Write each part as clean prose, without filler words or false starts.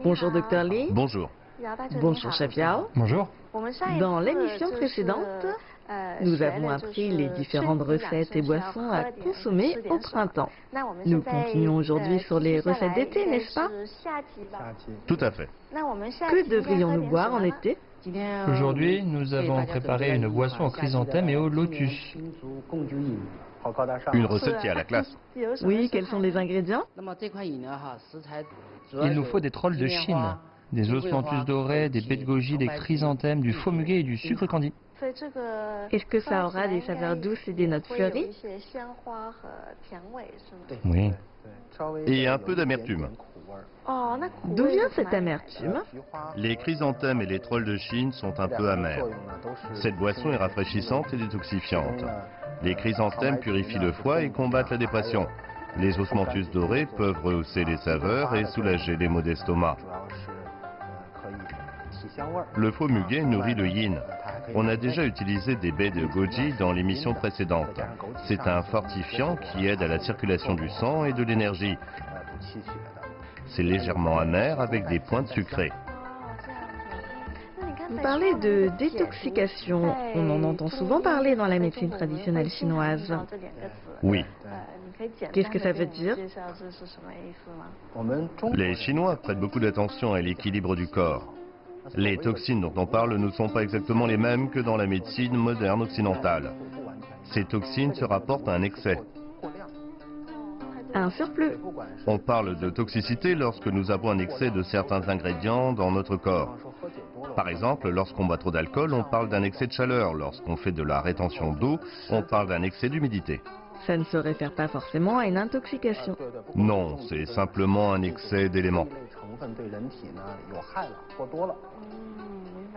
Bonjour Dr Li. Bonjour. Bonjour Chef Yao. Bonjour. Dans l'émission précédente, nous avons appris les différentes recettes et boissons à consommer au printemps. Nous continuons aujourd'hui sur les recettes d'été, n'est-ce pas? Tout à fait. Que devrions-nous boire en été? Aujourd'hui, nous avons préparé une boisson au chrysanthème et au lotus. Une recette qui est à la classe. Oui, quels sont les ingrédients? Il nous faut des trolls de Chine, des osmanthus dorés, des baies de goji, des chrysanthèmes, du faux muguet et du sucre candi. Est-ce que ça aura des saveurs douces et des notes fleuries? Oui. Et un peu d'amertume. D'où vient cette amertume? Les chrysanthèmes et les trolls de Chine sont un peu amers. Cette boisson est rafraîchissante et détoxifiante. Les chrysanthèmes purifient le foie et combattent la dépression. Les osmanthus dorés peuvent rehausser les saveurs et soulager les maux d'estomac. Le faux muguet nourrit le yin. On a déjà utilisé des baies de goji dans l'émission précédente. C'est un fortifiant qui aide à la circulation du sang et de l'énergie. C'est légèrement amer avec des pointes sucrées. Vous parlez de détoxication. On en entend souvent parler dans la médecine traditionnelle chinoise. Oui. Qu'est-ce que ça veut dire? Les Chinois prêtent beaucoup d'attention à l'équilibre du corps. Les toxines dont on parle ne sont pas exactement les mêmes que dans la médecine moderne occidentale. Ces toxines se rapportent à un excès. Un surplus. On parle de toxicité lorsque nous avons un excès de certains ingrédients dans notre corps. Par exemple, lorsqu'on boit trop d'alcool, on parle d'un excès de chaleur. Lorsqu'on fait de la rétention d'eau, on parle d'un excès d'humidité. Ça ne se réfère pas forcément à une intoxication. Non, c'est simplement un excès d'éléments.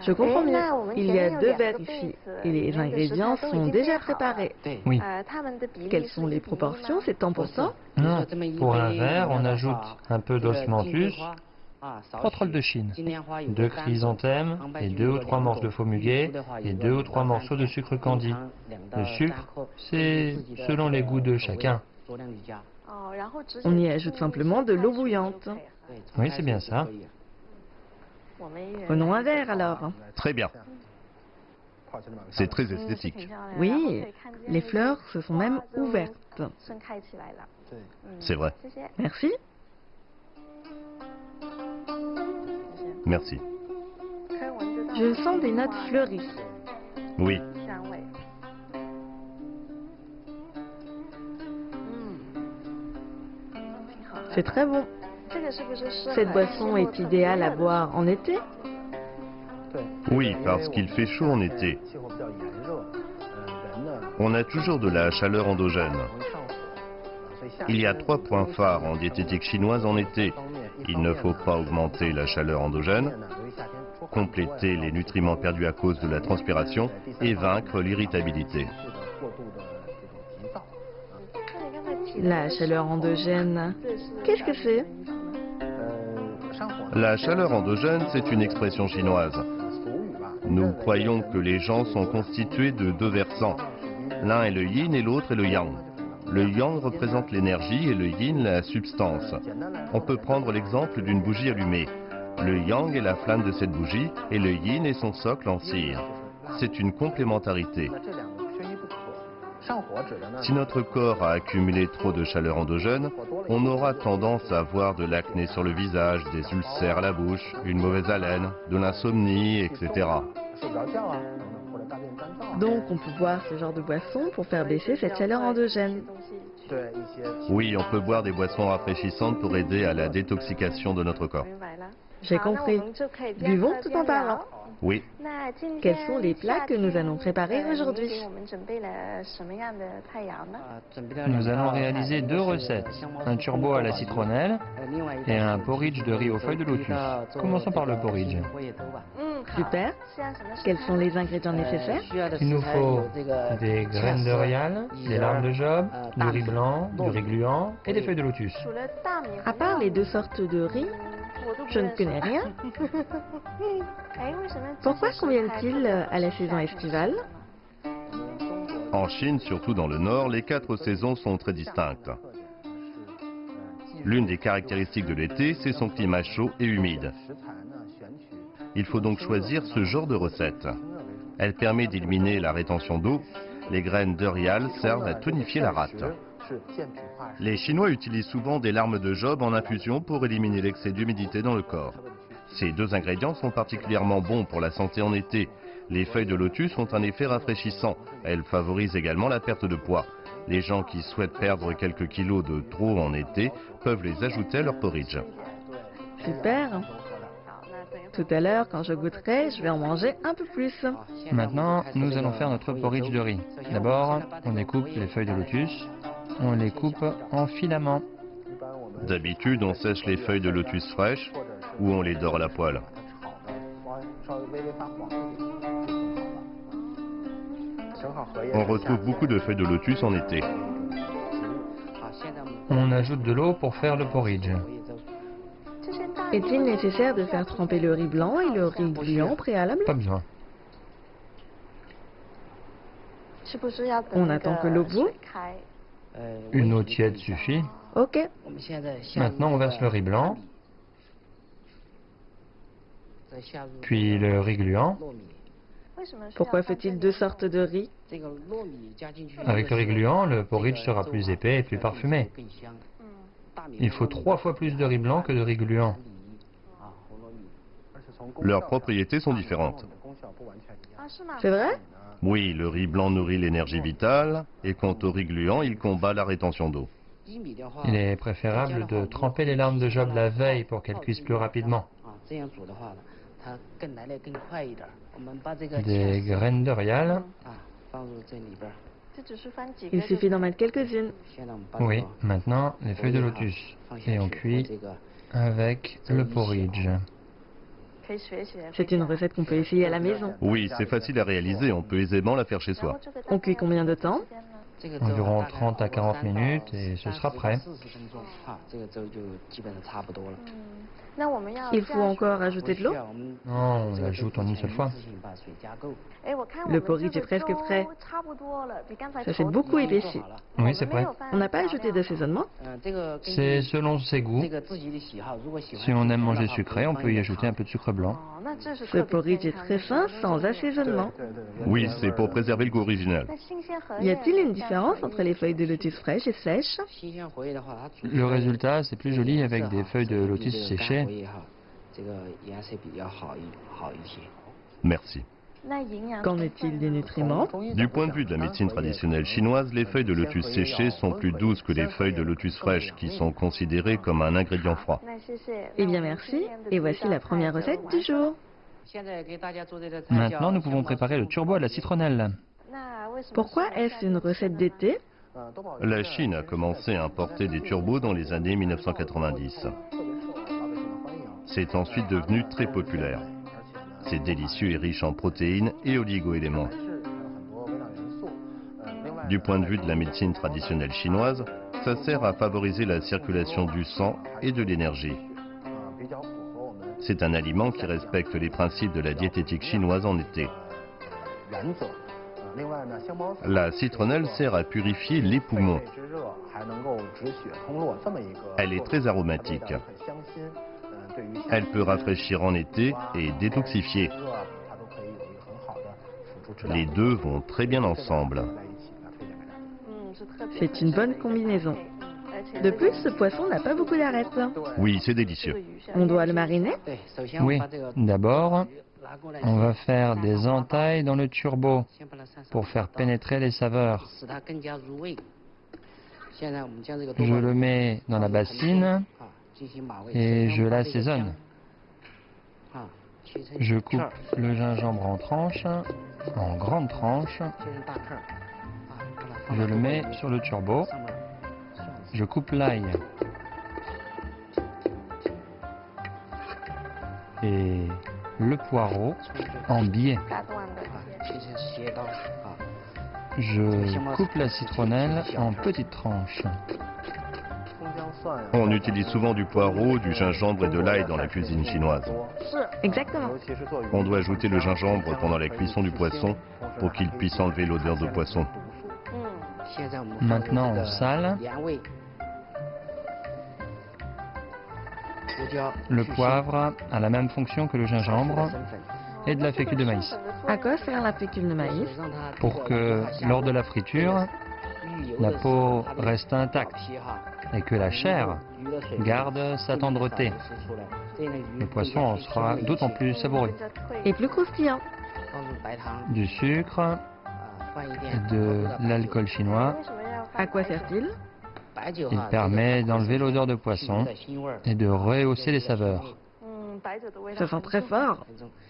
Je comprends mieux. Il y a deux verres ici et les ingrédients sont déjà préparés. Oui. Quelles sont les proportions? C'est temps pour temps? Non. Pour un verre, on ajoute un peu d'osmanthus, 3 trolls de Chine, 2 chrysanthèmes et 2 ou 3 morceaux de faux muguet et 2 ou 3 morceaux de sucre candi. Le sucre, c'est selon les goûts de chacun. On y ajoute simplement de l'eau bouillante. Oui, c'est bien ça. Prenons un verre alors. Très bien. C'est très esthétique. Oui, les fleurs se sont même ouvertes. C'est vrai. Merci. Merci. Je sens des notes fleuries. Oui. C'est très bon. Cette boisson est idéale à boire en été? Oui, parce qu'il fait chaud en été. On a toujours de la chaleur endogène. Il y a 3 points phares en diététique chinoise en été. Il ne faut pas augmenter la chaleur endogène, compléter les nutriments perdus à cause de la transpiration et vaincre l'irritabilité. La chaleur endogène, qu'est-ce que c'est? La chaleur endogène, c'est une expression chinoise. Nous croyons que les gens sont constitués de 2 versants. L'un est le yin et l'autre est le yang. Le yang représente l'énergie et le yin la substance. On peut prendre l'exemple d'une bougie allumée. Le yang est la flamme de cette bougie et le yin est son socle en cire. C'est une complémentarité. Si notre corps a accumulé trop de chaleur endogène, on aura tendance à avoir de l'acné sur le visage, des ulcères à la bouche, une mauvaise haleine, de l'insomnie, etc. Donc on peut boire ce genre de boisson pour faire baisser cette chaleur endogène. Oui, on peut boire des boissons rafraîchissantes pour aider à la détoxication de notre corps. J'ai compris. Buvons tout en parlant. Oui. Quels sont les plats que nous allons préparer aujourd'hui? Nous allons réaliser 2 recettes, un turbo à la citronnelle et un porridge de riz aux feuilles de lotus. Commençons par le porridge. Super. Quels sont les ingrédients nécessaires? Il nous faut des graines de rial, des larmes de job, du riz blanc, du riz gluant et des feuilles de lotus. À part les 2 sortes de riz, je ne connais rien. Pourquoi conviennent-ils à la saison estivale? En Chine, surtout dans le nord, les 4 saisons sont très distinctes. L'une des caractéristiques de l'été, c'est son climat chaud et humide. Il faut donc choisir ce genre de recette. Elle permet d'éliminer la rétention d'eau. Les graines d'Eurial servent à tonifier la rate. Les Chinois utilisent souvent des larmes de Job en infusion pour éliminer l'excès d'humidité dans le corps. Ces deux ingrédients sont particulièrement bons pour la santé en été. Les feuilles de lotus ont un effet rafraîchissant. Elles favorisent également la perte de poids. Les gens qui souhaitent perdre quelques kilos de trop en été peuvent les ajouter à leur porridge. Super. Tout à l'heure, quand je goûterai, je vais en manger un peu plus. Maintenant, nous allons faire notre porridge de riz. D'abord, on découpe les feuilles de lotus. On les coupe en filaments. D'habitude, on sèche les feuilles de lotus fraîches ou on les dore à la poêle. On retrouve beaucoup de feuilles de lotus en été. On ajoute de l'eau pour faire le porridge. Est-il nécessaire de faire tremper le riz blanc et le riz gluant préalable? Pas besoin. On attend que l'eau bout? Une eau tiède suffit. Ok. Maintenant, on verse le riz blanc, puis le riz gluant. Pourquoi faut-il deux sortes de riz? Avec le riz gluant, le porridge sera plus épais et plus parfumé. Il faut 3 fois plus de riz blanc que de riz gluant. Leurs propriétés sont différentes. C'est vrai? Oui, le riz blanc nourrit l'énergie vitale, et quant au riz gluant, il combat la rétention d'eau. Il est préférable de tremper les larmes de Job la veille pour qu'elles cuisent plus rapidement. Des graines d'Eurial. Il suffit d'en mettre quelques-unes. Oui, maintenant les feuilles de lotus. Et on cuit avec le porridge. C'est une recette qu'on peut essayer à la maison. Oui, c'est facile à réaliser, on peut aisément la faire chez soi. On cuit combien de temps? Environ 30 à 40 minutes et ce sera prêt. Il faut encore ajouter de l'eau? Non, on l'ajoute en une seule fois. Le porridge est presque prêt. Ça s'est beaucoup épaissi. Oui, c'est prêt. On n'a pas ajouté d'assaisonnement? C'est selon ses goûts. Si on aime manger sucré, on peut y ajouter un peu de sucre blanc. Ce porridge est très fin, sans assaisonnement. Oui, c'est pour préserver le goût original. Y a-t-il une différence entre les feuilles de lotus fraîches et sèches? Le résultat, c'est plus joli avec des feuilles de lotus séchées. Merci. Qu'en est-il des nutriments? Du point de vue de la médecine traditionnelle chinoise, les feuilles de lotus séchées sont plus douces que les feuilles de lotus fraîches, qui sont considérées comme un ingrédient froid. Eh bien merci, et voici la première recette du jour. Maintenant, nous pouvons préparer le turbo à la citronnelle. Pourquoi est-ce une recette d'été? La Chine a commencé à importer des turbos dans les années 1990. C'est ensuite devenu très populaire. C'est délicieux et riche en protéines et oligo-éléments. Du point de vue de la médecine traditionnelle chinoise, ça sert à favoriser la circulation du sang et de l'énergie. C'est un aliment qui respecte les principes de la diététique chinoise en été. La citronnelle sert à purifier les poumons. Elle est très aromatique. Elle peut rafraîchir en été et détoxifier. Les deux vont très bien ensemble. C'est une bonne combinaison. De plus, ce poisson n'a pas beaucoup d'arêtes. Oui, c'est délicieux. On doit le mariner? Oui, d'abord, on va faire des entailles dans le turbo pour faire pénétrer les saveurs. Je le mets dans la bassine et je l'assaisonne. Je coupe le gingembre en tranches, en grandes tranches. Je le mets sur le turbo. Je coupe l'ail. Et le poireau en biais. Je coupe la citronnelle en petites tranches. On utilise souvent du poireau, du gingembre et de l'ail dans la cuisine chinoise. Exactement. On doit ajouter le gingembre pendant la cuisson du poisson pour qu'il puisse enlever l'odeur de poisson. Maintenant, on sale. Le poivre a la même fonction que le gingembre et de la fécule de maïs. À quoi sert la fécule de maïs? Pour que, lors de la friture, la peau reste intacte et que la chair garde sa tendreté. Le poisson en sera d'autant plus savoureux. Et plus croustillant. Du sucre et de l'alcool chinois. À quoi sert-il? Il permet d'enlever l'odeur de poisson et de rehausser les saveurs. Ça sent très fort.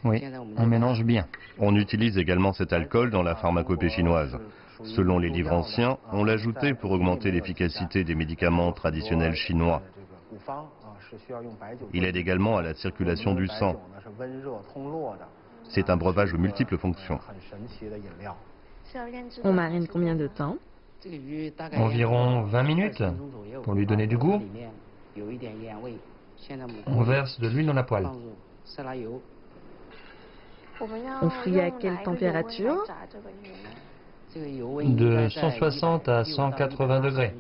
Oui, on mélange bien. On utilise également cet alcool dans la pharmacopée chinoise. Selon les livres anciens, on l'ajoutait pour augmenter l'efficacité des médicaments traditionnels chinois. Il aide également à la circulation du sang. C'est un breuvage aux multiples fonctions. On marine combien de temps? Environ 20 minutes pour lui donner du goût. On verse de l'huile dans la poêle. On frit à quelle température? De 160 à 180 degrés.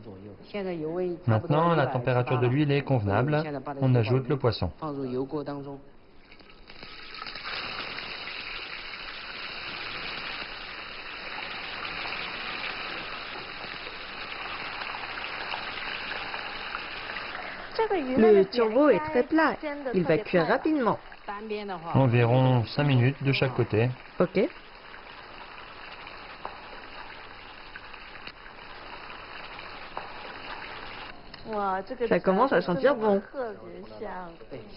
Maintenant, la température de l'huile est convenable. On ajoute le poisson. Le turbo est très plat. Il va cuire rapidement. Environ 5 minutes de chaque côté. Ok. Ça commence à sentir bon.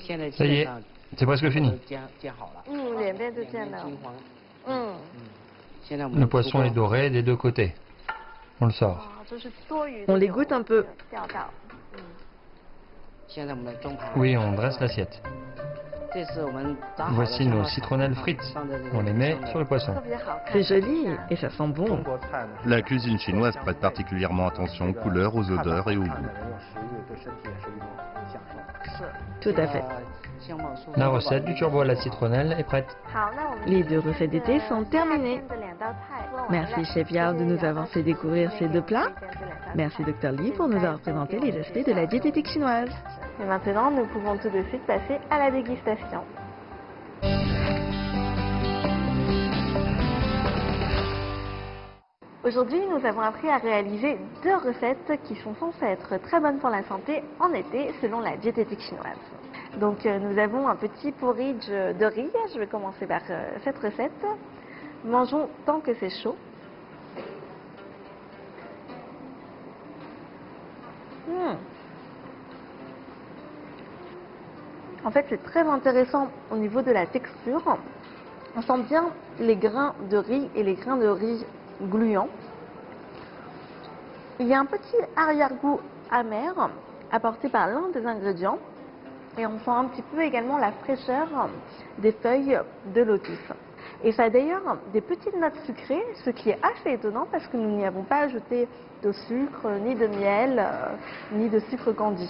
Ça y est, c'est presque fini. Le poisson est doré des deux côtés. On le sort. On les goûte un peu. Oui, on dresse l'assiette. Voici nos citronnelles frites. On les met sur le poisson. C'est joli et ça sent bon. La cuisine chinoise prête particulièrement attention aux couleurs, aux odeurs et au goût. Tout à fait. La recette du turbo à la citronnelle est prête. Les 2 recettes d'été sont terminées. Merci Chef Yao de nous avoir fait découvrir ces 2 plats. Merci Dr Li pour nous avoir présenté les aspects de la diététique chinoise. Et maintenant, nous pouvons tout de suite passer à la dégustation. Aujourd'hui, nous avons appris à réaliser 2 recettes qui sont censées être très bonnes pour la santé en été selon la diététique chinoise. Donc nous avons un petit porridge de riz. Je vais commencer par cette recette. Mangeons tant que c'est chaud. En fait, c'est très intéressant au niveau de la texture. On sent bien les grains de riz et les grains de riz gluants. Il y a un petit arrière-goût amer apporté par l'un des ingrédients. Et on sent un petit peu également la fraîcheur des feuilles de lotus. Et ça a d'ailleurs des petites notes sucrées, ce qui est assez étonnant parce que nous n'y avons pas ajouté de sucre, ni de miel, ni de sucre candi.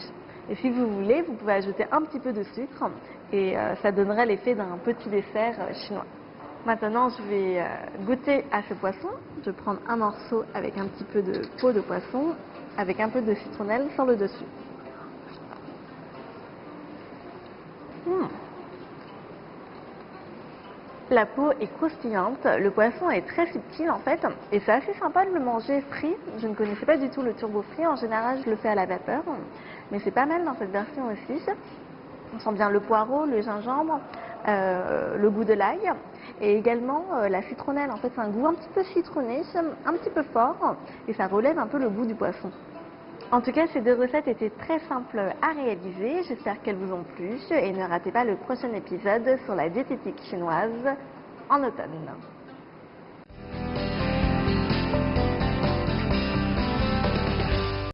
Et si vous voulez, vous pouvez ajouter un petit peu de sucre et ça donnerait l'effet d'un petit dessert chinois. Maintenant, je vais goûter à ce poisson. Je vais prendre un morceau avec un petit peu de peau de poisson, avec un peu de citronnelle sur le dessus. La peau est croustillante, le poisson est très subtil en fait, et c'est assez sympa de le manger frit. Je ne connaissais pas du tout le turbo frit, en général je le fais à la vapeur, mais c'est pas mal dans cette version aussi. On sent bien le poireau, le gingembre, le goût de l'ail, et également la citronnelle. En fait c'est un goût un petit peu citronné, un petit peu fort, et ça relève un peu le goût du poisson. En tout cas, ces 2 recettes étaient très simples à réaliser. J'espère qu'elles vous ont plu et ne ratez pas le prochain épisode sur la diététique chinoise en automne.